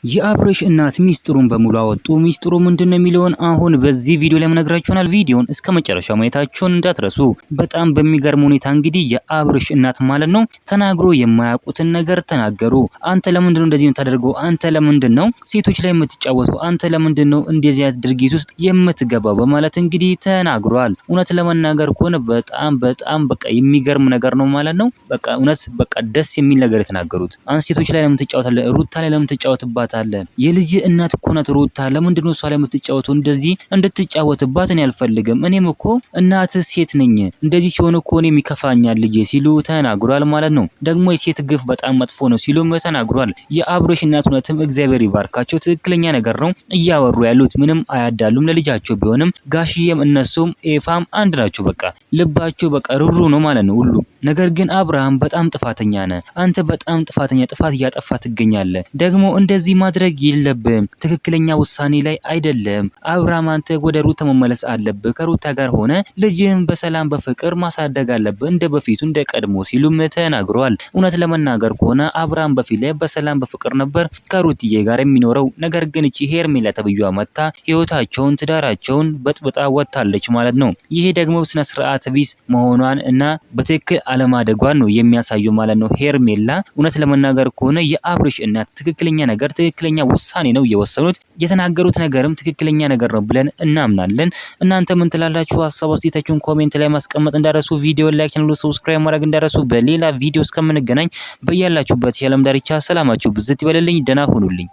የአብርሽ እናት ሚስጥሩን በሙሉ አወጡ። ሚስጥሩ ምንድነው የሚለውን አሁን በዚህ ቪዲዮ ላይ መነግራችሁናል። ቪዲዮን እስከ መጨረሻው ማየታችሁን እንዳትረሱ። በጣም በሚገርም ሁኔታ እንግዲህ የአብርሽ እናት ማለት ነው ተናግሮ የማያውቁትን ነገር ተናገሩ። አንተ ለምንድነው እንደዚህ የምታደርገው? አንተ ለምንድነው ሴቶች ላይ የምትጫወተው? አንተ ለምንድነው እንደዚህ አይነት ድርጊት ውስጥ የምትገባው? በማለት እንግዲህ ተናግሯል። እውነት ለመናገር ከሆነ በጣም በቃ የሚገርም ነገር ነው ማለት ነው። በቃ እውነት በቃ ደስ የሚል ነገር የተናገሩት። አንተ ሴቶች ላይ ለምን ትጫወታለህ? ሩታ ላይ ለምን ትጫወትባት? የልጅ እናት እኮ ናት ሩታ። ለምንድነው እሷ ላይ የምትጫወተው? እንደዚህ እንድትጫወትባት እኔ አልፈልግም። እኔም እኮ እናት ሴት ነኝ። እንደዚህ ሲሆን እኮ እኔም ይከፋኛል ልጄ ሲሉ ተናግሯል ማለት ነው። ደግሞ የሴት ግፍ በጣም መጥፎ ነው ሲሉም ተናግሯል። የአብርሽ እናት እውነትም እግዚአብሔር ይባርካቸው። ትክክለኛ ነገር ነው እያወሩ ያሉት። ምንም አያዳሉም ለልጃቸው ቢሆንም ጋሽዬም እነሱም ኤፋም አንድ ናቸው። በቃ ልባቸው በቃ ሩሩ ነው ማለት ነው ሁሉ ነገር። ግን አብርሃም በጣም ጥፋተኛ ነህ አንተ። በጣም ጥፋተኛ ጥፋት እያጠፋ ትገኛለህ። ደግሞ እንደዚህ ማድረግ የለብህም። ትክክለኛ ውሳኔ ላይ አይደለም። አብርሃም አንተ ወደ ሩታ መመለስ አለብህ። ከሩታ ጋር ሆነ ልጅህን በሰላም በፍቅር ማሳደግ አለብህ እንደ በፊቱ እንደ ቀድሞ ሲሉም ተናግረዋል። እውነት ለመናገር ከሆነ አብርሃም በፊት ላይ በሰላም በፍቅር ነበር ከሩትዬ ጋር የሚኖረው። ነገር ግን እቺ ሄርሜላ ተብዩዋ መጣ ህይወታቸውን ትዳራቸውን በጥብጣ ወጣለች ማለት ነው። ይሄ ደግሞ ስነ ስርዓት ቢስ መሆኗን እና በትክክል አለማደጓን ነው የሚያሳየው ማለት ነው። ሄርሜላ እውነት ለመናገር ከሆነ የአብርሽ እናት ትክክለኛ ነገር ትክክለኛ ውሳኔ ነው የወሰኑት። የተናገሩት ነገርም ትክክለኛ ነገር ነው ብለን እናምናለን። እናንተ ምን ትላላችሁ? ሀሳብ አስተያየታችሁን ኮሜንት ላይ ማስቀመጥ እንዳረሱ፣ ቪዲዮ ላይክ እና ሰብስክራይብ ማድረግ እንዳረሱ። በሌላ ቪዲዮ እስከምንገናኝ በያላችሁበት የዓለም ዳርቻ ሰላማችሁ ብዝት ይበልልኝ። ደህና ሁኑልኝ።